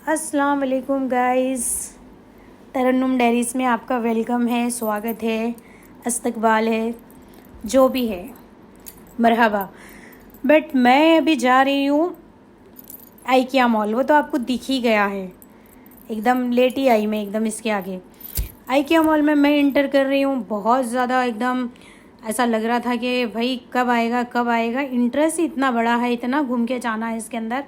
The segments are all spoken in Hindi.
अस्सलाम वालेकुम गाइस। तरन्नुम डायरीज़ में आपका वेलकम है, स्वागत है, इस्तकबाल है, जो भी है, मरहबा। बट मैं अभी जा रही हूँ आइकिया मॉल। वो तो आपको दिख ही गया है, एकदम लेट ही आई मैं एकदम इसके आगे। आइकिया मॉल में मैं इंटर कर रही हूँ। बहुत ज़्यादा एकदम ऐसा लग रहा था कि भाई कब आएगा कब आएगा। इंटरेस्ट ही इतना बड़ा है, इतना घूम के जाना है इसके अंदर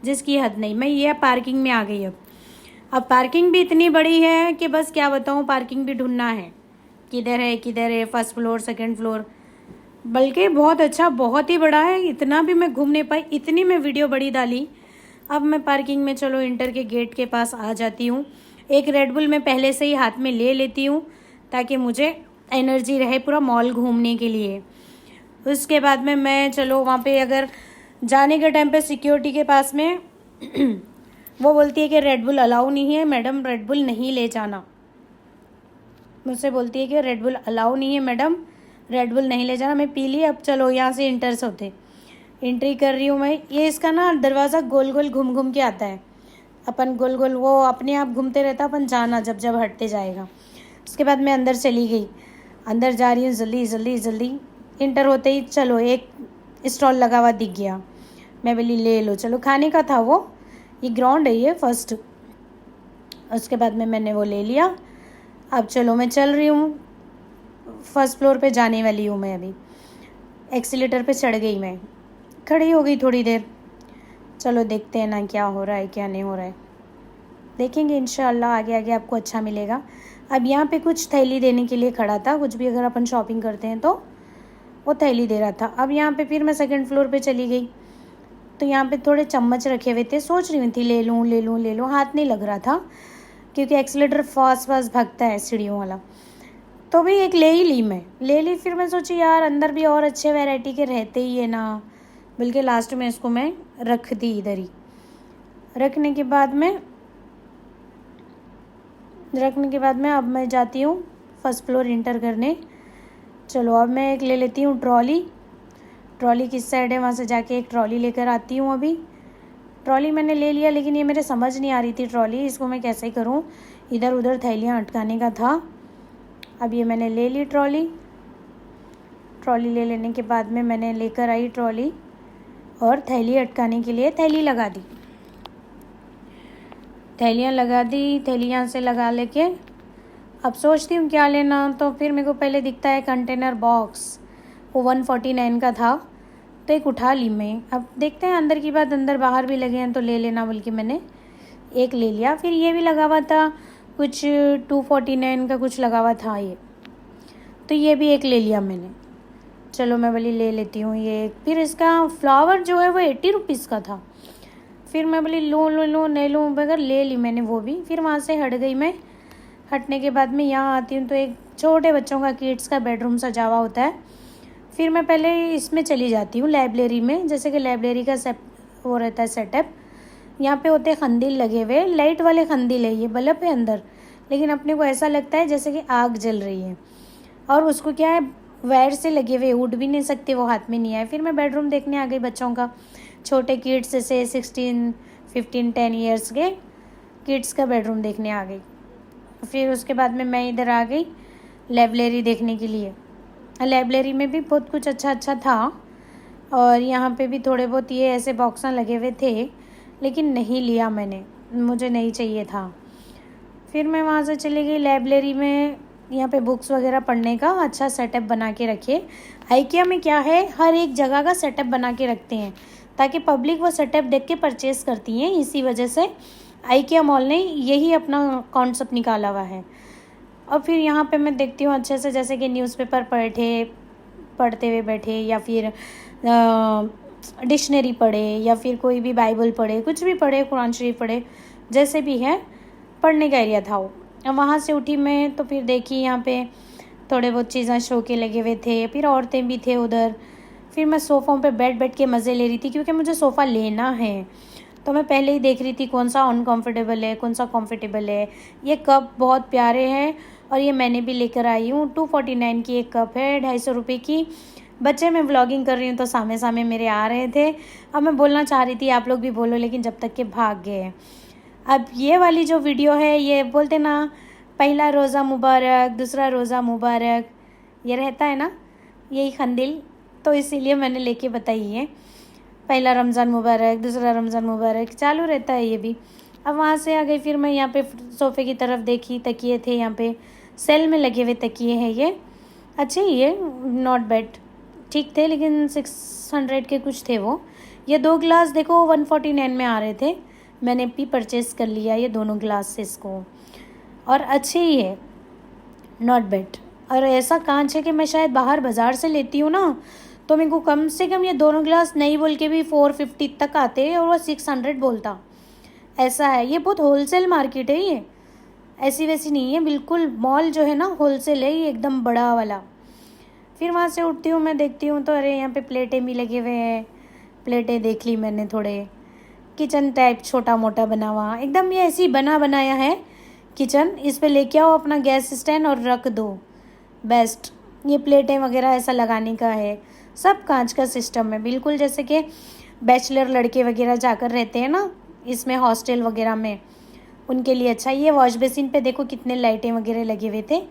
जिसकी हद नहीं। मैं ये पार्किंग में आ गई। अब पार्किंग भी इतनी बड़ी है कि बस क्या बताऊँ, पार्किंग भी ढूंढना है किधर है, फर्स्ट फ्लोर सेकंड फ्लोर। बल्कि बहुत अच्छा, बहुत ही बड़ा है। इतना भी मैं घूम नहीं पाई, इतनी मैं वीडियो बड़ी डाली। अब मैं पार्किंग में चलो इंटर के गेट के पास आ जाती हूँ। एक रेडबुल मैं पहले से ही हाथ में ले लेती हूँ ताकि मुझे एनर्जी रहे पूरा मॉल घूमने के लिए। उसके बाद में मैं चलो वहाँ पे अगर जाने के टाइम पे सिक्योरिटी के पास में वो बोलती है कि रेडबुल अलाउ नहीं है मैडम, रेडबुल नहीं ले जाना। मुझसे बोलती है कि रेडबुल अलाउ नहीं है मैडम, रेडबुल नहीं ले जाना। मैं पी ली। अब चलो यहाँ से इंटर्स होते एंट्री कर रही हूँ मैं। ये इसका ना दरवाज़ा गोल गोल घूम घूम के आता है। अपन गोल गोल वो अपने आप घूमते रहता, अपन जाना जब जब हटते जाएगा। उसके बाद मैं अंदर चली गई। अंदर जा रही हूँ जल्दी जल्दी जल्दी। इंटर होते ही चलो एक स्टॉल लगा हुआ दिख गया। मैं बोली ले लो, चलो खाने का था वो। ये ग्राउंड है ये फर्स्ट। उसके बाद में मैंने वो ले लिया। अब चलो मैं चल रही हूँ, फर्स्ट फ्लोर पे जाने वाली हूँ मैं। अभी एक्सीलेटर पे चढ़ गई मैं, खड़ी हो गई थोड़ी देर। चलो देखते हैं ना क्या हो रहा है क्या नहीं हो रहा है, देखेंगे इंशाल्लाह। आगे आगे आपको अच्छा मिलेगा। अब यहाँ पे कुछ थैली देने के लिए खड़ा था। कुछ भी अगर अपन शॉपिंग करते हैं तो वो थैली दे रहा था। अब यहाँ पे फिर मैं सेकंड फ्लोर पे चली गई तो यहाँ पे थोड़े चम्मच रखे हुए थे। सोच रही थी ले लूँ ले लूँ ले लूँ, हाथ नहीं लग रहा था क्योंकि एक्सीलेटर फास्ट फास्ट भागता है सीढ़ियों वाला। तो भी एक ले ही ली, मैं ले ली। फिर मैं सोची यार अंदर भी और अच्छे वैरायटी के रहते ही है ना, बल्कि लास्ट में इसको मैं रख दी इधर ही। रखने के बाद में अब मैं जाती हूँ फर्स्ट फ्लोर इंटर करने। चलो अब मैं एक ले लेती हूँ ट्रॉली। ट्रॉली किस साइड है, वहाँ से जाके एक ट्रॉली लेकर आती हूँ। अभी ट्रॉली मैंने ले लिया, लेकिन ये मेरे समझ नहीं आ रही थी ट्रॉली, इसको मैं कैसे करूँ। इधर उधर थैलियाँ अटकाने का था। अब ये मैंने ले ली ट्रॉली। ट्रॉली ले लेने के बाद में मैंने लेकर आई ट्रॉली और थैली अटकाने के लिए थैली लगा दी। थैलियाँ लगा दी, थैलियाँ से लगा लेके अब सोचती हूँ क्या लेना। तो फिर मेरे को पहले दिखता है कंटेनर बॉक्स, वो 149 का था तो एक उठा ली मैं। अब देखते हैं अंदर की बात, अंदर बाहर भी लगे हैं तो ले लेना, बल्कि मैंने एक ले लिया। फिर ये भी लगा हुआ था कुछ 249 का कुछ लगा हुआ था ये, तो ये भी एक ले लिया मैंने। चलो मैं बोली ले लेती हूँ ये एक। फिर इसका फ्लावर जो है वो 80 रुपीज़ का था। फिर मैं बोली लूँ लूँ लूँ नहीं लूँ, बगैर ले ली मैंने वो भी। फिर वहाँ से हट गई मैं। हटने के बाद में यहाँ आती हूँ तो एक छोटे बच्चों का किड्स का बेडरूम सजा हुआ होता है। फिर मैं पहले इसमें चली जाती हूँ लाइब्रेरी में। जैसे कि लाइब्रेरी का वो रहता है सेटअप। यहाँ पे होते खंदील लगे हुए, लाइट वाले खंदील है, ये बल्ब है अंदर, लेकिन अपने को ऐसा लगता है जैसे कि आग जल रही है। और उसको क्या है, वायर से लगे हुए, उड़ भी नहीं सकते, वो हाथ में नहीं आए। फिर मैं बेडरूम देखने आ गई बच्चों का, छोटे किड्स से 16, 15, 10 ईयर्स के किड्स का बेडरूम देखने आ गई। फिर उसके बाद में मैं इधर आ गई लाइब्रेरी देखने के लिए। लाइब्रेरी में भी बहुत कुछ अच्छा अच्छा था और यहाँ पे भी थोड़े बहुत ये ऐसे बॉक्स लगे हुए थे, लेकिन नहीं लिया मैंने, मुझे नहीं चाहिए था। फिर मैं वहाँ से चली गई लाइब्रेरी में। यहाँ पे बुक्स वगैरह पढ़ने का अच्छा सेटअप बना के रखे। आइकिया में क्या है, हर एक जगह का सेटअप बना के रखते हैं ताकि पब्लिक वो सेटअप देख के परचेज़ करती हैं। इसी वजह से आइकिया मॉल ने यही अपना कॉन्सेप्ट निकाला हुआ है। और फिर यहाँ पे मैं देखती हूँ अच्छे से, जैसे कि न्यूज़पेपर पढ़ते हुए बैठे, या फिर डिक्शनरी पढ़े, या फिर कोई भी बाइबल पढ़े, कुछ भी पढ़े, कुरान शरीफ पढ़े, जैसे भी है पढ़ने का एरिया था वो। अब वहाँ से उठी मैं तो फिर देखी यहाँ पे थोड़े बहुत चीज़ें शो के लगे हुए थे। फिर औरतें भी थे उधर। फिर मैं सोफ़ों पे बैठ के मज़े ले रही थी क्योंकि मुझे सोफ़ा लेना है। तो मैं पहले ही देख रही थी कौन सा अनकंफर्टेबल है, कौन सा कंफर्टेबल है। ये कप बहुत प्यारे हैं और ये मैंने भी लेकर आई हूँ। 249 की एक कप है, 250 रुपये की। बच्चे मैं व्लॉगिंग कर रही हूँ तो सामने सामने मेरे आ रहे थे। अब मैं बोलना चाह रही थी आप लोग भी बोलो, लेकिन जब तक के भाग गए। अब ये वाली जो वीडियो है, ये बोलते ना पहला रोज़ा मुबारक, दूसरा रोज़ा मुबारक, ये रहता है ना, यही खंदिल, तो इसीलिए मैंने लेके बताई है। पहला रमज़ान मुबारक, दूसरा रमज़ान मुबारक चालू रहता है ये भी। अब वहाँ से आ गई, फिर मैं यहाँ पे सोफ़े की तरफ देखी, तकिए थे यहाँ पे, सेल में लगे हुए तकिए हैं ये, अच्छे ही है, नॉट बैड, ठीक थे, लेकिन 600 के कुछ थे वो। ये 2 ग्लास देखो 149 में आ रहे थे, मैंने भी परचेज़ कर लिया ये दोनों ग्लास से इसको, और अच्छे ही है, नॉट बैड। और ऐसा कांच है कि मैं शायद बाहर बाज़ार से लेती हूँ ना, तो मेरे को कम से कम ये दोनों ग्लास नहीं बोल के भी 450 तक आते हैं, और वो 600 बोलता, ऐसा है। ये बहुत होलसेल मार्केट है, ये ऐसी वैसी नहीं है, बिल्कुल मॉल जो है ना होलसेल है ये, एकदम बड़ा वाला। फिर वहाँ से उठती हूँ, मैं देखती हूँ तो अरे यहाँ पे प्लेटें भी लगे हुए हैं, प्लेटें देख ली मैंने, थोड़े किचन टाइप छोटा मोटा बना हुआ, एकदम ये ऐसी बना बनाया है किचन। इस पे लेके आओ अपना गैस स्टैंड और रख दो, बेस्ट। ये प्लेटें वगैरह ऐसा लगाने का है, सब कांच का सिस्टम है, बिल्कुल जैसे कि बैचलर लड़के वगैरह जाकर रहते हैं ना इसमें, हॉस्टल वगैरह में, उनके लिए अच्छा। ये वॉश बेसिन पे देखो कितने लाइटें वगैरह लगे हुए थे,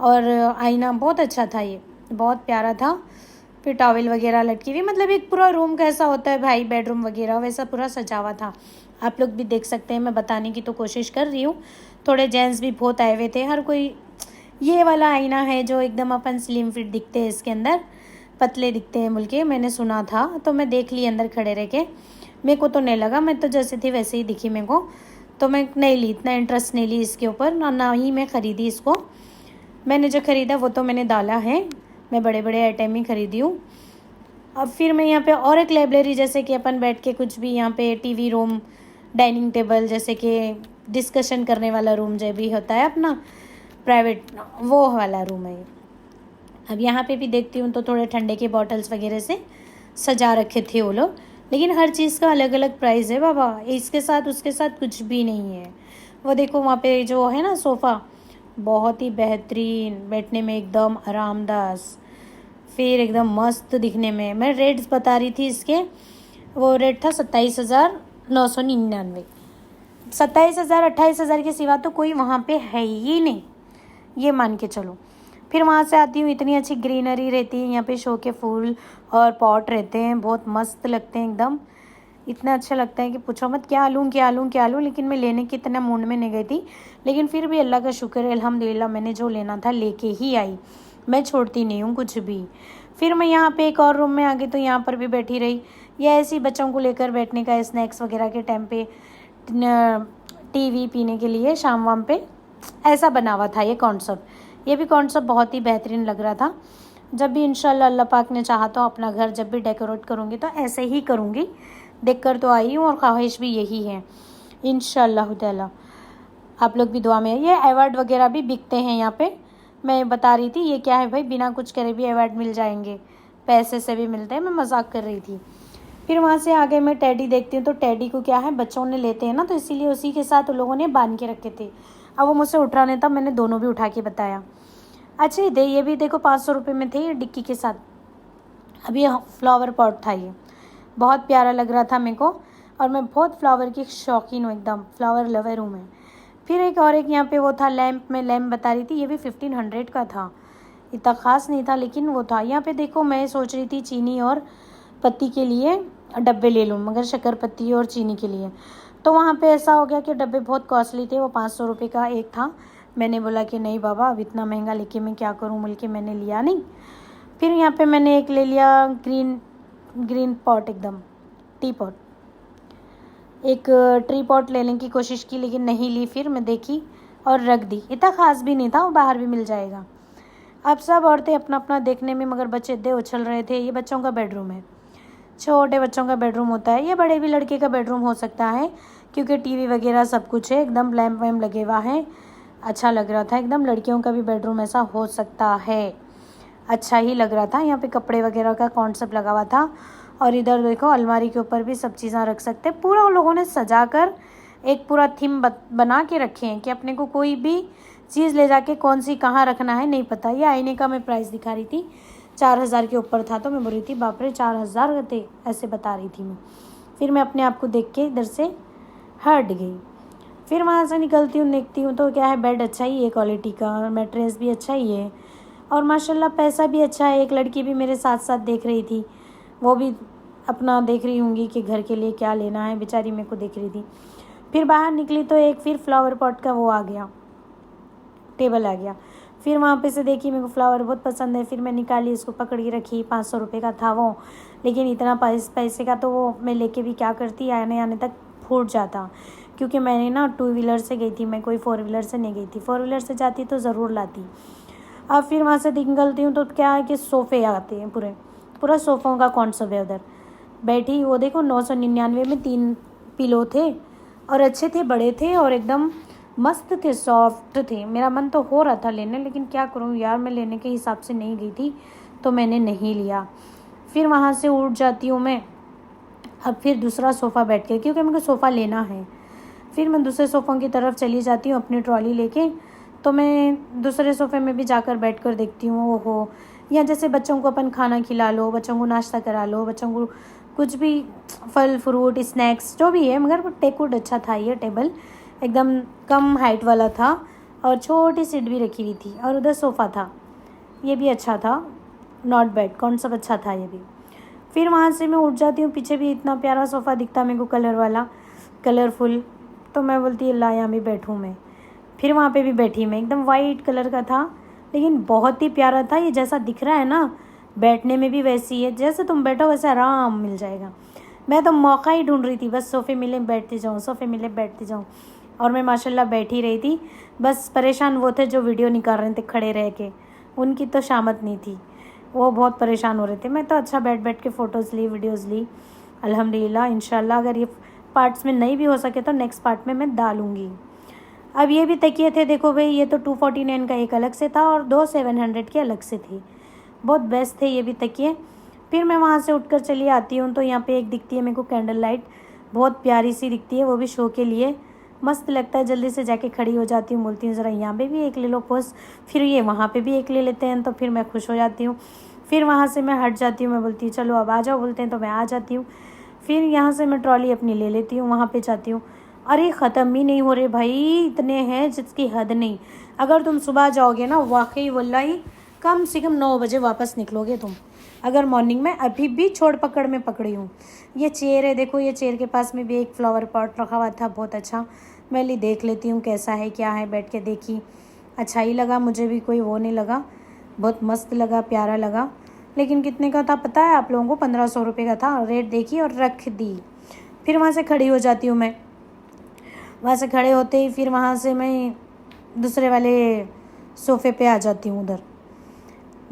और आईना बहुत अच्छा था, ये बहुत प्यारा था। फिर टॉवेल वगैरह लटकी हुई, मतलब एक पूरा रूम कैसा होता है भाई, बेडरूम वगैरह वैसा पूरा सजा हुआ था। आप लोग भी देख सकते हैं, मैं बताने की तो कोशिश कर रही हूँ। थोड़े जेंट्स भी बहुत आए हुए थे, हर कोई। ये वाला आईना है जो एकदम अपन स्लिम फिट दिखते हैं, इसके अंदर पतले दिखते हैं बोल के मैंने सुना था, तो मैं देख ली अंदर खड़े रह के, मेरे को तो नहीं लगा, मैं तो जैसे थी वैसे ही दिखी मेरे को, तो मैं नहीं ली, इतना इंटरेस्ट नहीं ली इसके ऊपर, ना ही मैं ख़रीदी इसको। मैंने जो ख़रीदा वो तो मैंने डाला है, मैं बड़े बड़े आइटम ही खरीदी हूँ। अब फिर मैं यहाँ पे और एक लाइब्रेरी, जैसे कि अपन बैठ के कुछ भी, यहाँ पे टीवी रूम, डाइनिंग टेबल, जैसे कि डिस्कशन करने वाला रूम जो भी होता है अपना प्राइवेट, वो वाला रूम है। अब यहाँ पे भी देखती हूँ तो थोड़े ठंडे के बॉटल्स वगैरह से सजा रखे थे वो लोग, लेकिन हर चीज़ का अलग अलग प्राइस है बाबा, इसके साथ उसके साथ कुछ भी नहीं है। वो देखो वहाँ पे जो है ना सोफ़ा, बहुत ही बेहतरीन, बैठने में एकदम आरामदायक, फिर एकदम मस्त दिखने में। मैं रेट्स बता रही थी इसके, वो रेट था 27,999, 27,000 28,000 के सिवा तो कोई वहाँ पे है ही नहीं, ये मान के चलो। फिर वहाँ से आती हूँ, इतनी अच्छी ग्रीनरी रहती है यहाँ पे, शो के फूल और पॉट रहते हैं, बहुत मस्त लगते हैं एकदम, इतना अच्छा लगता है कि पूछो मत, क्या लूँ क्या लूँ क्या लूँ। लेकिन मैं लेने की इतना मूड में नहीं गई थी, लेकिन फिर भी अल्लाह का शुक्र है, अल्हम्दुलिल्लाह मैंने जो लेना था लेके ही आई, मैं छोड़ती नहीं हूँ कुछ भी। फिर मैं यहाँ पे एक और रूम में आ गई, तो यहाँ पर भी बैठी रही, या ऐसी बच्चों को लेकर बैठने का, स्नैक्स वगैरह के टाइम पे, टीवी पीने के लिए शाम वाम पे, ऐसा बना हुआ था ये कॉन्सेप्ट। ये भी कॉन्सेप्ट बहुत ही बेहतरीन लग रहा था। जब भी इंशाल्लाह अल्लाह पाक ने चाहा तो अपना घर जब भी डेकोरेट करूँगी तो ऐसे ही करूँगी, देखकर तो आई हूँ और ख्वाहिश भी यही है इंशाल्लाह ताला। आप लोग भी दुआ में। ये अवार्ड वगैरह भी बिकते हैं यहाँ पे, मैं बता रही थी ये क्या है भाई, बिना कुछ करे भी अवार्ड मिल जाएंगे, पैसे से भी मिलते हैं, मैं मजाक कर रही थी। फिर वहाँ से आगे मैं टेडी देखती हूँ, तो टेडी को क्या है, बच्चों ने लेते हैं ना, तो इसीलिए उसी के साथ उन लोगों ने बांध के रखे थे। अब वो मुझसे उठ रहा नहीं था, मैंने दोनों भी उठा के बताया। अच्छा ये भी देखो 500 रुपये में थे ये डिक्की के साथ। अब ये फ्लावर पॉट था, ये बहुत प्यारा लग रहा था मेरे को, और मैं बहुत फ्लावर की शौकीन हूँ, एकदम फ्लावर लवर हूँ मैं। फिर एक यहाँ पे वो था लैम्प, में लैम्प बता रही थी, ये भी 1500 का था, इतना ख़ास नहीं था लेकिन वो था। यहाँ पे देखो मैं सोच रही थी चीनी और पत्ती के लिए डब्बे ले लूँ, मगर शक्कर पत्ती और चीनी के लिए, तो वहाँ पे ऐसा हो गया कि डब्बे बहुत कॉस्टली थे, वो 500 रुपये का एक था। मैंने बोला कि नहीं बाबा, अब इतना महंगा लेके मैं क्या करूँ, बोल के मैंने लिया नहीं। फिर यहाँ पे मैंने एक ले लिया ग्रीन पॉट, एकदम टी पॉट, एक ट्री पॉट लेने की कोशिश की लेकिन नहीं ली, फिर मैं देखी और रख दी, इतना ख़ास भी नहीं था, वो बाहर भी मिल जाएगा। अब सब औरतें अपना अपना देखने में, मगर बच्चे इतने उछल रहे थे। ये बच्चों का बेडरूम है, छोटे बच्चों का बेडरूम होता है, ये बड़े भी लड़के का बेडरूम हो सकता है, क्योंकि टीवी वगैरह सब कुछ है, एकदम लैम्प वैम्प लगे हुआ है, अच्छा लग रहा था एकदम। लड़कियों का भी बेडरूम ऐसा हो सकता है, अच्छा ही लग रहा था। यहाँ पे कपड़े वगैरह का कॉन्सेप्ट लगा हुआ था, और इधर देखो अलमारी के ऊपर भी सब चीज़ें रख सकते हैं। पूरा उन लोगों ने सजा कर एक पूरा थीम बना के रखे हैं कि अपने को कोई भी चीज़ ले जाके कौन सी कहाँ रखना है नहीं पता। ये आईने का मैं प्राइस दिखा रही थी, 4000 के ऊपर था, तो मैं बोल रही थी बाप रे 4000 थे, ऐसे बता रही थी मैं। फिर मैं अपने आप को देख के इधर से हट गई। फिर वहाँ से निकलती हूँ, देखती हूँ तो क्या है, बेड अच्छा ही है क्वालिटी का, और मैट्रेस भी अच्छा ही है, और माशाल्लाह पैसा भी अच्छा है। एक लड़की भी मेरे साथ साथ देख रही थी, वो भी अपना देख रही होंगी कि घर के लिए क्या लेना है, बेचारी मेरे को देख रही थी। फिर बाहर निकली तो एक फिर फ्लावर पॉट का वो आ गया, टेबल आ गया। फिर वहाँ पे से देखी, मेरे को फ्लावर बहुत पसंद है, फिर मैं निकाली, इसको पकड़ के रखी। 500 रुपये का था वो, लेकिन इतना पैसे का तो वो मैं लेके भी क्या करती, आने आने तक फूट जाता। क्योंकि मैंने ना 2 व्हीलर से गई थी, मैं कोई 4 व्हीलर से नहीं गई थी। 4 व्हीलर से जाती तो ज़रूर लाती। अब फिर वहाँ से निकलती हूँ तो क्या है कि सोफ़े आते हैं, पूरा सोफ़ों का कॉन्सेप्ट है उधर। बैठी वो देखो 999 में 3 पिलो थे, और अच्छे थे, बड़े थे, और एकदम मस्त थे, सॉफ्ट थे। मेरा मन तो हो रहा था लेने, लेकिन क्या करूँ यार, मैं लेने के हिसाब से नहीं गई थी, तो मैंने नहीं लिया। फिर वहाँ से उठ जाती हूँ मैं, अब फिर दूसरा सोफ़ा बैठ के, क्योंकि मेरे को सोफ़ा लेना है। फिर मैं दूसरे सोफ़ों की तरफ चली जाती हूँ अपनी ट्रॉली लेके। तो मैं दूसरे सोफ़े में भी जाकर बैठ कर देखती हूँ, ओहो, या जैसे बच्चों को अपन खाना खिला लो, बच्चों को नाश्ता करा लो, बच्चों को कुछ भी फल फ्रूट स्नैक्स जो भी है, मगर वो टेकवुड अच्छा था। ये टेबल एकदम कम हाइट वाला था, और छोटी सीट भी रखी हुई थी, और उधर सोफ़ा था, ये भी अच्छा था, नॉट बैड, कॉन्सेप्ट अच्छा था ये भी। फिर वहाँ से मैं उठ जाती हूँ, पीछे भी इतना प्यारा सोफ़ा दिखता मेरे को, कलर वाला, कलरफुल। तो मैं बोलती है ला यहाँ भी बैठूँ मैं। फिर वहाँ पे भी बैठी मैं, एकदम वाइट कलर का था, लेकिन बहुत ही प्यारा था। ये जैसा दिख रहा है ना, बैठने में भी वैसी है, जैसे तुम बैठो वैसे आराम मिल जाएगा। मैं तो मौका ही ढूंढ रही थी, बस सोफ़े मिले बैठती जाऊँ, सोफ़े मिले बैठती जाऊँ, और मैं माशाल्लाह बैठी रही थी। बस परेशान वो थे जो वीडियो निकाल रहे थे खड़े रह के, उनकी तो शामत नहीं थी, वो बहुत परेशान हो रहे थे। मैं तो अच्छा बैठ बैठ के फ़ोटोज़ ली, वीडियोज़ ली, अल्हम्दुलिल्लाह। इंशाल्लाह अगर ये पार्ट्स में नहीं भी हो सके तो नेक्स्ट पार्ट में मैं डालूँगी। अब ये भी तकिए थे, देखो भाई, ये तो 249 का एक अलग से था, और 2 700 के अलग से थे। बहुत बेस्ट थे ये भी तकिए। फिर मैं वहाँ से उठकर चली आती हूँ, तो यहाँ पे एक दिखती है मेरे को कैंडल लाइट, बहुत प्यारी सी दिखती है, वो भी शो के लिए मस्त लगता है। जल्दी से जाके खड़ी हो जाती हूँ, बोलती हूँ ज़रा यहाँ पे भी एक ले लो पोज, फिर ये वहाँ पे भी एक ले लेते हैं, तो फिर मैं खुश हो जाती हूँ। फिर वहाँ से मैं हट जाती हूँ, मैं बोलती हूँ चलो अब आ जाओ, बोलते हैं तो मैं आ जाती हूँ। फिर यहाँ से मैं ट्रॉली अपनी ले लेती हूँ, वहाँ पे जाती हूँ। अरे ख़त्म ही नहीं हो रहे भाई, इतने हैं जिसकी हद नहीं। अगर तुम सुबह जाओगे ना, वाकई वल्लाही कम से कम 9 बजे वापस निकलोगे तुम। अगर मॉर्निंग में अभी भी छोड़ पकड़ में पकड़ी हूँ। ये चेयर है, देखो, ये चेयर के पास में भी एक फ्लावर पॉट रखा हुआ था, बहुत अच्छा। मैं ली देख लेती हूँ कैसा है क्या है, बैठ के देखी, अच्छा ही लगा मुझे भी, कोई वो नहीं लगा, बहुत मस्त लगा, प्यारा लगा। लेकिन कितने का था पता है आप लोगों को? 1500 रुपये का था। रेट देखी और रख दी। फिर वहाँ से खड़ी हो जाती हूँ मैं, वहाँ से खड़े होते ही फिर वहाँ से मैं दूसरे वाले सोफ़े पे आ जाती हूँ। उधर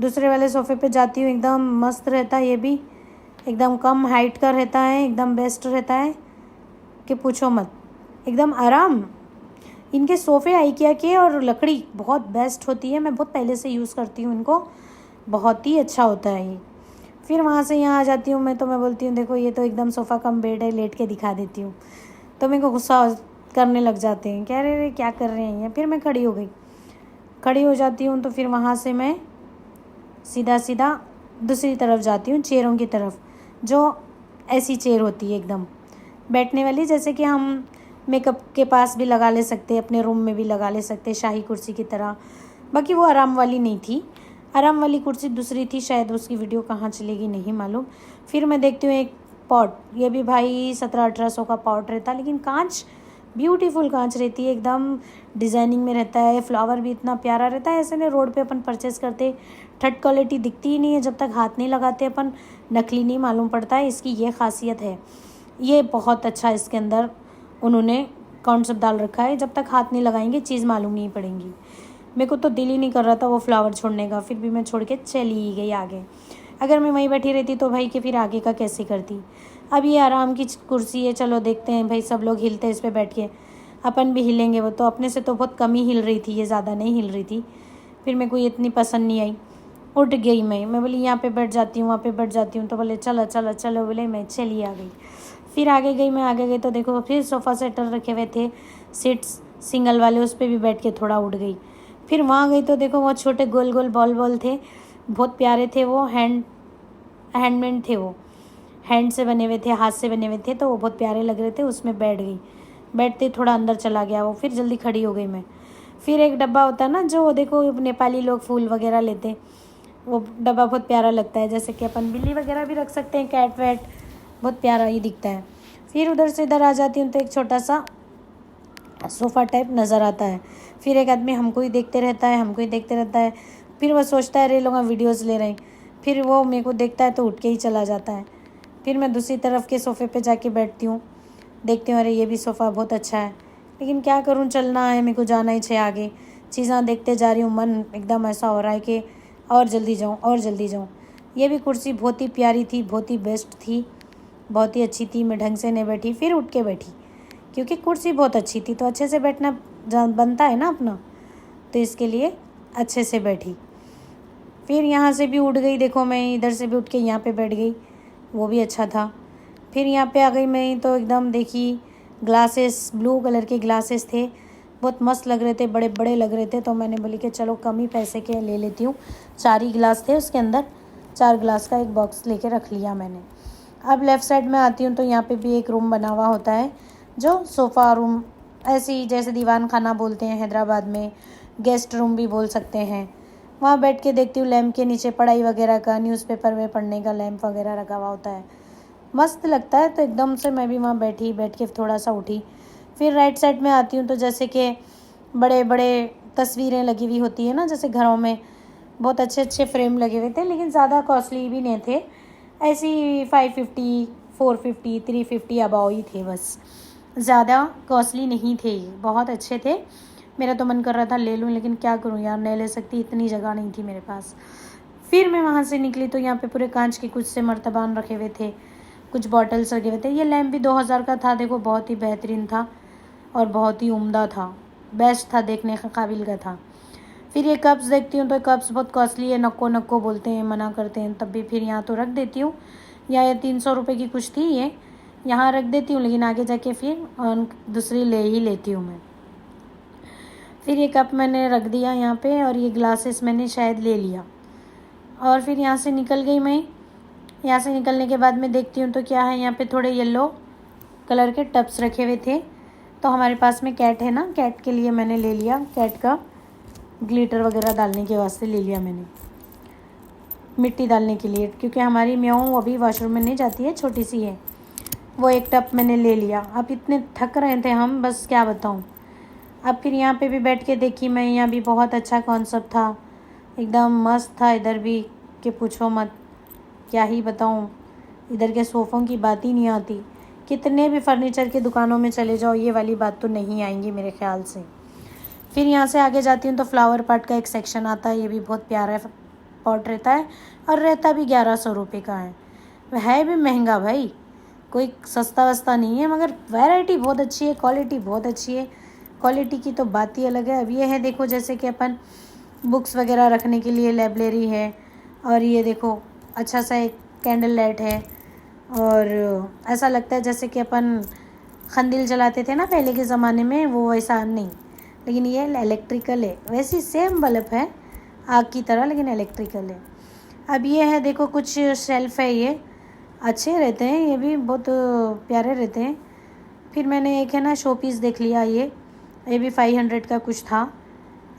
दूसरे वाले सोफ़े पे जाती हूँ, एकदम मस्त रहता है, ये भी एकदम कम हाइट का रहता है, एकदम बेस्ट रहता है कि पूछो मत, एकदम आराम। इनके सोफ़े आइकिया के, और लकड़ी बहुत बेस्ट होती है, मैं बहुत पहले से यूज़ करती हूँ इनको, बहुत ही अच्छा होता है ये। फिर वहाँ से यहाँ आ जाती हूँ मैं, तो मैं बोलती हूँ देखो ये तो एकदम सोफ़ा कम बेड है, लेट के दिखा देती हूँ। तो मेरे को गुस्सा करने लग जाते हैं, कह रहे क्या कर रहे हैं ये। फिर मैं खड़ी हो गई, खड़ी हो जाती हूँ, तो फिर वहाँ से मैं सीधा सीधा दूसरी तरफ जाती हूँ, चेयरों की तरफ, जो ऐसी चेयर होती है एकदम बैठने वाली, जैसे कि हम मेकअप के पास भी लगा ले सकते, अपने रूम में भी लगा ले सकते, शाही कुर्सी की तरह। बाकी वो आराम वाली नहीं थी, आराम वाली कुर्सी दूसरी थी, शायद उसकी वीडियो कहाँ चलेगी नहीं मालूम। फिर मैं देखती हूँ एक पॉट, ये भी भाई 1700-1800 का पॉट रहता, लेकिन कांच, ब्यूटीफुल कांच रहती है, एकदम डिज़ाइनिंग में रहता है, फ्लावर भी इतना प्यारा रहता है। ऐसे नहीं रोड पे अपन परचेस करते, थर्ड क्वालिटी दिखती ही नहीं है, जब तक हाथ नहीं लगाते अपन नकली नहीं मालूम पड़ता है। इसकी ये खासियत है, ये बहुत अच्छा इसके अंदर उन्होंने कॉन्सेप्ट डाल रखा है, जब तक हाथ नहीं लगाएंगे चीज़ मालूम नहीं पड़ेंगी। मेरे को तो दिल ही नहीं कर रहा था वो फ्लावर छोड़ने का, फिर भी मैं छोड़ के चली ही गई आगे। अगर मैं वहीं बैठी रहती तो भाई कि फिर आगे का कैसे करती। अब ये आराम की कुर्सी है, चलो देखते हैं भाई, सब लोग हिलते हैं इस पर बैठ के, अपन भी हिलेंगे। वो तो अपने से तो बहुत कम ही हिल रही थी, ये ज़्यादा नहीं हिल रही थी। फिर मेरे को ये इतनी पसंद नहीं आई, उठ गई मैं बोली यहाँ पे बैठ जाती हूँ, वहाँ पे बैठ जाती हूँ। तो बोले चलो चलो चलो, बोले मैं चली आ गई। फिर आगे गई, मैं आगे गई तो देखो फिर सोफ़ा सेटर रखे हुए थे, सीट्स सिंगल वाले, उस पर भी बैठ के थोड़ा उठ गई। फिर वहाँ गई तो देखो वो छोटे गोल गोल बॉल बॉल थे, बहुत प्यारे थे वो, हैंडमेड थे वो, हैंड से बने हुए थे, हाथ से बने हुए थे, तो वो बहुत प्यारे लग रहे थे, उसमें बैठ गई। बैठते थोड़ा अंदर चला गया वो, फिर जल्दी खड़ी हो गई मैं। फिर एक डब्बा होता है ना जो देखो नेपाली लोग फूल वगैरह लेते हैं, वो डब्बा बहुत प्यारा लगता है, जैसे कि अपन बिल्ली वगैरह भी रख सकते हैं, कैट वैट, बहुत प्यारा ही दिखता है। फिर उधर से इधर आ जाती हूँ तो एक छोटा सा सोफ़ा टाइप नज़र आता है। फिर एक आदमी हमको ही देखते रहता है, हमको ही देखते रहता है। फिर वो सोचता है अरे लोग वीडियोज़ ले रहे हैं, फिर वो मेरे को देखता है तो उठ के ही चला जाता है। फिर मैं दूसरी तरफ के सोफ़े पे जाके बैठती हूँ, देखती हूँ अरे ये भी सोफ़ा बहुत अच्छा है, लेकिन क्या करूँ, चलना है, मेरे को जाना ही है आगे। चीज़ें देखते जा रही हूँ, मन एकदम ऐसा हो रहा है कि और जल्दी जाऊँ और जल्दी जाऊँ। ये भी कुर्सी बहुत ही प्यारी थी, बहुत ही बेस्ट थी, बहुत ही अच्छी थी। मैं ढंग से नहीं बैठी, फिर उठ के बैठी, क्योंकि कुर्सी बहुत अच्छी थी तो अच्छे से बैठना बनता है ना अपना, तो इसके लिए अच्छे से बैठी। फिर यहाँ से भी उठ गई, देखो मैं इधर से भी उठ के यहाँ पे बैठ गई, वो भी अच्छा था। फिर यहाँ पे आ गई मैं तो एकदम देखी ग्लासेस, ब्लू कलर के ग्लासेस थे, बहुत मस्त लग रहे थे, बड़े बड़े लग रहे थे। तो मैंने बोली कि चलो कम ही पैसे के ले लेती हूँ। 4 ही गिलास थे उसके अंदर, 4 गिलास का एक बॉक्स लेके रख लिया मैंने। अब लेफ़्ट साइड में आती हूँ तो यहाँ पे भी एक रूम बना हुआ होता है, जो सोफ़ा रूम, ऐसी जैसे दीवान खाना बोलते हैं हैदराबाद में, गेस्ट रूम भी बोल सकते हैं। वहाँ बैठ के देखती हूँ, लैम्प के नीचे पढ़ाई वगैरह का, न्यूज़पेपर में पढ़ने का लैम्प वगैरह रखा हुआ होता है, मस्त लगता है। तो एकदम से मैं भी वहाँ बैठ के थोड़ा सा उठी। फिर राइट साइड में आती हूँ तो जैसे कि बड़े बड़े तस्वीरें लगी हुई होती है ना, जैसे घरों में बहुत अच्छे अच्छे फ्रेम लगे हुए थे, लेकिन ज़्यादा कॉस्टली भी नहीं थे, ऐसी 550, 450, 350 अबाव ही थे, बस ज़्यादा कॉस्टली नहीं थे, बहुत अच्छे थे। मेरा तो मन कर रहा था ले लूँ, लेकिन क्या करूँ यार, नहीं ले सकती, इतनी जगह नहीं थी मेरे पास। फिर मैं वहाँ से निकली तो यहाँ पे पूरे कांच के कुछ से मर्तबान रखे हुए थे, कुछ बॉटल्स रखे हुए थे। ये लैम्प भी 2000 का था, देखो बहुत ही बेहतरीन था और बहुत ही उम्दा था, बेस्ट था, देखने के काबिल का था। फिर ये कप्स देखती हूँ तो कप्स बहुत कॉस्टली है, नक्को नक्को बोलते हैं, मना करते हैं, तब भी फिर यहाँ तो रख देती हूँ। या 300 रुपये की कुछ थी, ये यहाँ रख देती हूँ, लेकिन आगे जाके फिर दूसरी ले ही लेती हूँ मैं। फिर ये कप मैंने रख दिया यहाँ पे, और ये ग्लासेस मैंने शायद ले लिया, और फिर यहाँ से निकल गई मैं। यहाँ से निकलने के बाद मैं देखती हूँ तो क्या है, यहाँ पे थोड़े येलो कलर के टब्स रखे हुए थे। तो हमारे पास में कैट है ना, कैट के लिए मैंने ले लिया, कैट का ग्लिटर वगैरह डालने के वास्ते ले लिया मैंने, मिट्टी डालने के लिए, क्योंकि हमारी म्याऊ अभी वॉशरूम में नहीं जाती है, छोटी सी है, वो एक टब मैंने ले लिया। अब इतने थक रहे थे हम, बस क्या बताऊँ। अब फिर यहाँ पे भी बैठ के देखी मैं, यहाँ भी बहुत अच्छा कॉन्सेप्ट था, एकदम मस्त था। इधर भी कि पूछो मत, क्या ही बताऊँ, इधर के सोफ़ों की बात ही नहीं आती। कितने भी फर्नीचर की दुकानों में चले जाओ, ये वाली बात तो नहीं आएंगी मेरे ख्याल से। फिर यहाँ से आगे जाती हूँ तो फ्लावर पॉट का एक सेक्शन आता है, ये भी बहुत प्यारा पॉट रहता है, और रहता भी 1100 रुपये का है भी महंगा भाई, कोई सस्ता वस्ता नहीं है, मगर वैरायटी बहुत अच्छी है, क्वालिटी बहुत अच्छी है, क्वालिटी की तो बात ही अलग है। अब ये है देखो, जैसे कि अपन बुक्स वगैरह रखने के लिए लाइब्रेरी है, और ये देखो अच्छा सा एक कैंडल लाइट है, और ऐसा लगता है जैसे कि अपन खंदिल जलाते थे ना पहले के ज़माने में, वो वैसा नहीं, लेकिन ये इलेक्ट्रिकल है, वैसी सेम बल्ब है आग की तरह, लेकिन इलेक्ट्रिकल है। अब ये है देखो, कुछ शेल्फ़ है, ये अच्छे रहते हैं, ये भी बहुत प्यारे रहते हैं। फिर मैंने एक है ना शो पीस देख लिया, ये भी 500 का कुछ था,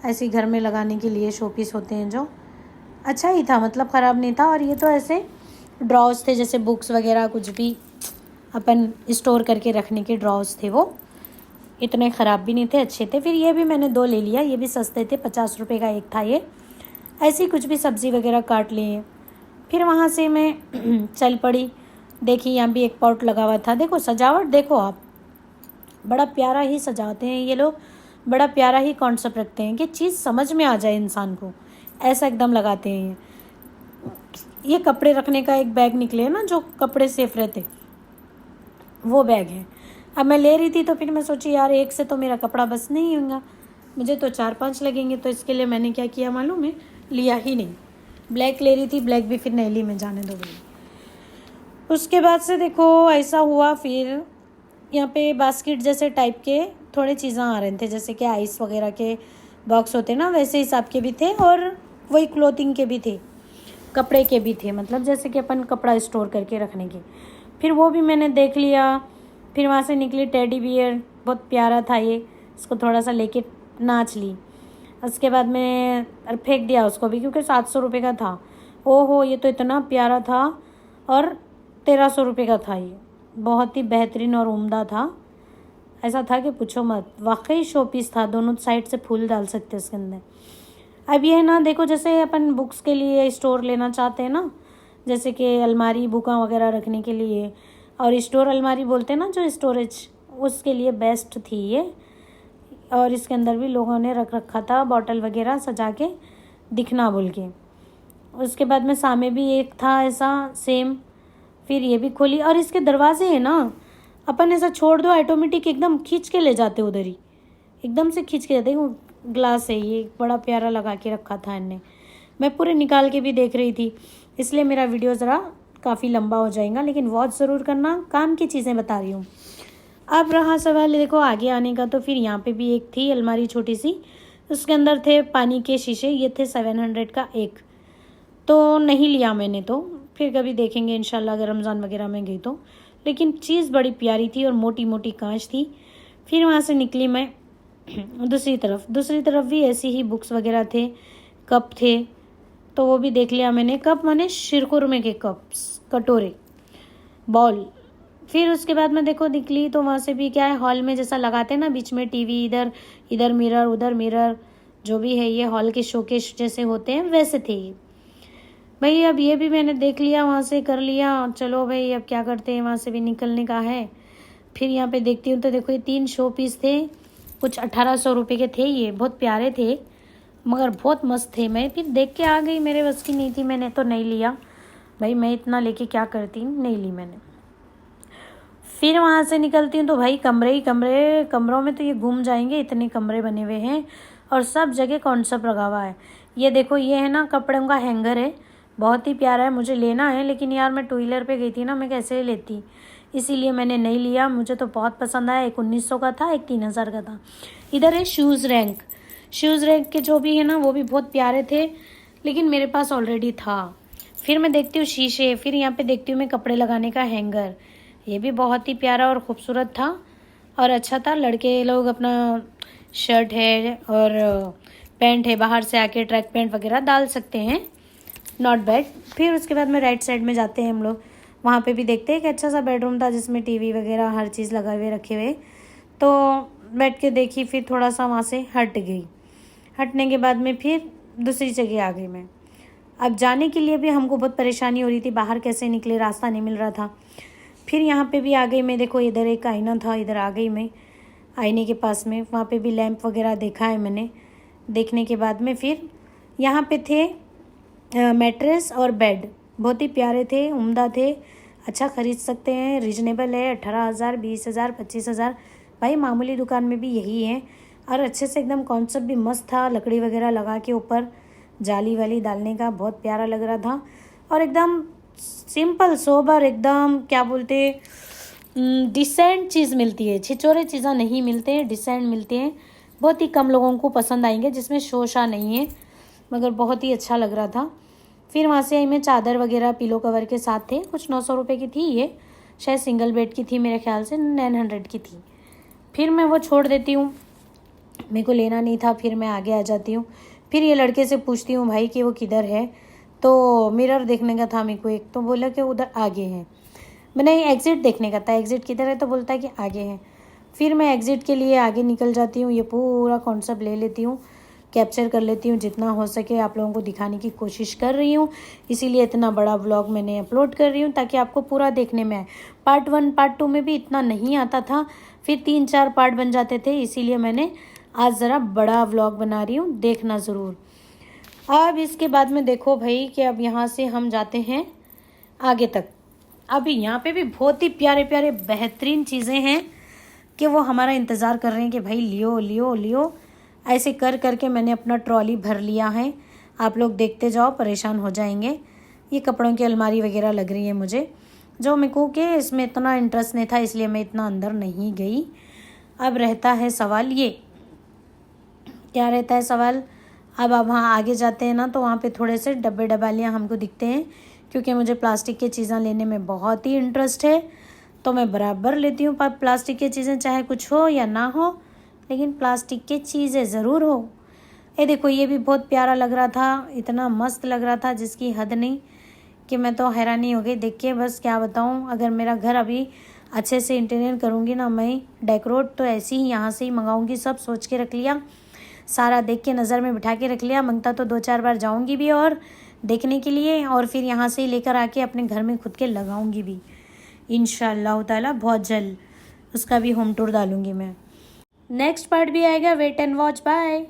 ऐसे घर में लगाने के लिए शो पीस होते हैं, जो अच्छा ही था, मतलब ख़राब नहीं था। और ये तो ऐसे ड्रॉज थे, जैसे बुक्स वगैरह कुछ भी अपन स्टोर करके रखने के ड्रॉज थे, वो इतने ख़राब भी नहीं थे, अच्छे थे। फिर ये भी मैंने 2 ले लिया, ये भी सस्ते थे, 50 रुपये का एक था ये। ऐसी कुछ भी सब्ज़ी वगैरह काट लिए। फिर वहाँ से मैं चल पड़ी, देखी यहाँ भी एक पॉट लगा हुआ था, देखो सजावट देखो आप, बड़ा प्यारा ही सजाते हैं ये लोग, बड़ा प्यारा ही कॉन्सेप्ट रखते हैं कि चीज़ समझ में आ जाए इंसान को, ऐसा एकदम लगाते हैं। ये कपड़े रखने का एक बैग निकले ना, जो कपड़े सेफ रहते, वो बैग है। अब मैं ले रही थी तो फिर मैं सोची यार, एक से तो मेरा कपड़ा बस नहीं होगा, मुझे तो 4-5 लगेंगे, तो इसके लिए मैंने क्या किया मालूम है, लिया ही नहीं। ब्लैक ले रही थी, ब्लैक भी फिर नहीं ली मैं, जाने दो बोली। उसके बाद से देखो ऐसा हुआ, फिर यहाँ पे बास्केट जैसे टाइप के थोड़े चीज़ें आ रहे थे, जैसे कि आइस वगैरह के बॉक्स होते ना, वैसे हिसाब के भी थे, और वही क्लोथिंग के भी थे, कपड़े के भी थे, मतलब जैसे कि अपन कपड़ा स्टोर करके रखने के। फिर वो भी मैंने देख लिया। फिर वहाँ से निकली टेडी बियर, बहुत प्यारा था ये, इसको थोड़ा सा लेके नाच ली। उसके बाद मैंने फेंक दिया उसको भी, क्योंकि 700 रुपये का था। ओहो, ये तो इतना प्यारा था, और 1300 रुपये का था ये। बहुत ही बेहतरीन और उम्दा था, ऐसा था कि पूछो मत। वाकई शो पीस था, दोनों साइड से फूल डाल सकते इसके अंदर। अब ये ना देखो, जैसे अपन बुक्स के लिए स्टोर लेना चाहते हैं ना, जैसे कि अलमारी बुका वगैरह रखने के लिए, और स्टोर अलमारी बोलते हैं ना जो स्टोरेज, उसके लिए बेस्ट थी ये। और इसके अंदर भी लोगों ने रख रखा था बॉटल वगैरह सजा के, दिखना बोल के। उसके बाद में सामने भी एक था ऐसा सेम, फिर ये भी खोली। और इसके दरवाजे हैं ना, अपन ऐसा छोड़ दो ऑटोमेटिक एकदम खींच के ले जाते उधर ही, एकदम से खींच के जाते। वो ग्लास है, ये बड़ा प्यारा लगा के रखा था इनने। मैं पूरे निकाल के भी देख रही थी, इसलिए मेरा वीडियो ज़रा काफ़ी लंबा हो जाएगा, लेकिन वॉच ज़रूर करना, काम की चीज़ें बता रही हूँ। अब रहा सवाल देखो आगे आने का, तो फिर यहाँ पे भी एक थी अलमारी छोटी सी, उसके अंदर थे पानी के शीशे। ये थे 700 का एक, तो नहीं लिया मैंने, तो फिर कभी देखेंगे इंशाल्लाह अगर रमज़ान वगैरह में गई तो। लेकिन चीज़ बड़ी प्यारी थी और मोटी मोटी कांच थी। फिर वहाँ से निकली मैं दूसरी तरफ भी ऐसी ही बुक्स वगैरह थे, कप थे, तो वो भी देख लिया मैंने। कप माने शिरकुरमे के कप्स, कटोरे, बॉल। फिर उसके बाद मैं देखो निकली, तो वहाँ से भी क्या है, हॉल में जैसा लगाते हैं ना बीच में टीवी, इधर मिरर उधर मिरर, जो भी है ये हॉल के शोकेस जैसे होते हैं वैसे थे ये। भाई अब ये भी मैंने देख लिया, वहाँ से कर लिया। चलो भाई अब क्या करते हैं, वहाँ से भी निकलने का है। फिर यहाँ पे देखती हूँ तो देखो ये 3 शो पीस थे, कुछ 1800 रुपये के थे। ये बहुत प्यारे थे मगर बहुत मस्त थे। मैं फिर देख के आ गई, मेरे बस की नहीं थी, मैंने तो नहीं लिया भाई, मैं इतना लेके क्या करती, नहीं ली मैंने। फिर वहाँ से निकलती हूँ तो भाई कमरे ही कमरे, कमरों में तो ये घूम जाएंगे, इतने कमरे बने हुए हैं और सब जगह कॉन्सेप्ट लगा हुआ है। ये देखो ये है ना कपड़ों का हैंगर है, बहुत ही प्यारा है, मुझे लेना है, लेकिन यार मैं 2 व्हीलर पे गई थी ना, मैं कैसे लेती, इसीलिए मैंने नहीं लिया। मुझे तो बहुत पसंद आया। एक 1900 का था, एक 3000 का था। इधर है शूज़ रैंक के जो भी है ना वो भी बहुत प्यारे थे, लेकिन मेरे पास ऑलरेडी था। फिर मैं देखती हूँ शीशे, फिर यहाँ पे देखती हूँ मैं कपड़े लगाने का हैंगर, ये भी बहुत ही प्यारा और ख़ूबसूरत था और अच्छा था। लड़के लोग अपना शर्ट है और पैंट है, बाहर से आके ट्रैक पैंट वगैरह डाल सकते हैं, नॉट बैड। फिर उसके बाद में राइट साइड में जाते हैं हम लोग, वहाँ पे भी देखते हैं कि अच्छा सा बेडरूम था जिसमें टीवी वगैरह हर चीज़ लगा हुए रखे हुए, तो बैठ के देखी। फिर थोड़ा सा वहाँ से हट गई, हटने के बाद में फिर दूसरी जगह आ गई मैं। अब जाने के लिए भी हमको बहुत परेशानी हो रही थी, बाहर कैसे निकले, रास्ता नहीं मिल रहा था। फिर यहाँ पे भी आ गई मैं, देखो इधर एक आईना था, इधर आ गई मैं आईने के पास में, वहाँ पे भी लैंप वगैरह देखा है मैंने। देखने के बाद में फिर यहाँ पे थे मैट्रेस और बेड, बहुत ही प्यारे थे, उम्दा थे, अच्छा ख़रीद सकते हैं, रीजनेबल है। 18,000, 20,000, 25,000, भाई मामूली दुकान में भी यही है। और अच्छे से एकदम कॉन्सेप्ट भी मस्त था, लकड़ी वगैरह लगा के ऊपर जाली वाली डालने का, बहुत प्यारा लग रहा था। और एकदम सिंपल सोबर, एकदम क्या बोलते डिसेंट चीज़ मिलती है, छिछोरे चीज़ें नहीं मिलते हैं, डिसेंट मिलते हैं। बहुत ही कम लोगों को पसंद आएंगे, जिसमें शोशा नहीं है, मगर बहुत ही अच्छा लग रहा था। फिर वहाँ से आई मैं, चादर वगैरह पिलो कवर के साथ थे, कुछ 900 रुपये की थी, ये शायद सिंगल बेड की थी, मेरे ख्याल से 900 की थी। फिर मैं वो छोड़ देती हूँ, मेरे को लेना नहीं था, फिर मैं आगे आ जाती हूँ। फिर ये लड़के से पूछती हूँ भाई कि वो किधर है, तो मिरर देखने का था मेरे को एक, तो बोला कि उधर आगे है। मैंने एग्ज़िट देखने का था, एग्ज़िट किधर है, तो बोलता है कि आगे है। फिर मैं एग्ज़िट के लिए आगे निकल जाती हूँ, ये पूरा कॉन्सेप्ट ले लेती हूँ, कैप्चर कर लेती हूँ, जितना हो सके आप लोगों को दिखाने की कोशिश कर रही हूँ, इसीलिए इतना बड़ा व्लॉग मैंने अपलोड कर रही हूँ ताकि आपको पूरा देखने में आए। पार्ट 1 पार्ट 2 में भी इतना नहीं आता था, फिर 3-4 पार्ट बन जाते थे, इसीलिए मैंने आज ज़रा बड़ा व्लॉग बना रही हूँ, देखना ज़रूर। अब इसके बाद में देखो भाई कि अब यहाँ से हम जाते हैं आगे तक। अभी यहाँ पे भी बहुत ही प्यारे प्यारे बेहतरीन चीज़ें हैं कि वो हमारा इंतज़ार कर रहे हैं कि भाई लियो लियो लियो। ऐसे कर करके मैंने अपना ट्रॉली भर लिया है, आप लोग देखते जाओ, परेशान हो जाएंगे। ये कपड़ों की अलमारी वगैरह लग रही है मुझे, जो मेरे को कि इसमें इतना इंटरेस्ट नहीं था, इसलिए मैं इतना अंदर नहीं गई। अब रहता है सवाल, ये क्या रहता है सवाल, अब वहाँ आगे जाते हैं ना, तो वहाँ पे थोड़े से डब्बे डबालियाँ हमको दिखते हैं, क्योंकि मुझे प्लास्टिक की चीज़ें लेने में बहुत ही इंटरेस्ट है। तो मैं बराबर लेती हूँ प्लास्टिक की चीज़ें, चाहे कुछ हो या ना हो, लेकिन प्लास्टिक की चीज़ें ज़रूर हो। ये देखो, ये भी बहुत प्यारा लग रहा था, इतना मस्त लग रहा था जिसकी हद नहीं, कि मैं तो हैरानी हो गई देख के। बस क्या बताऊँ, अगर मेरा घर अभी अच्छे से इंटीरियर करूँगी ना मैं डेकोरेट, तो ऐसे ही यहाँ से ही मंगाऊँगी। सब सोच के रख लिया, सारा देख के नज़र में बिठा के रख लिया। मंगता तो 2-4 बार जाऊँगी भी और देखने के लिए, और फिर यहाँ से ही लेकर आके अपने घर में खुद के लगाऊँगी भी इंशाअल्लाह ताला। बहुत जल्द उसका भी होम टूर डालूँगी मैं। नेक्स्ट पार्ट भी आएगा, वेट एंड वॉच। बाय।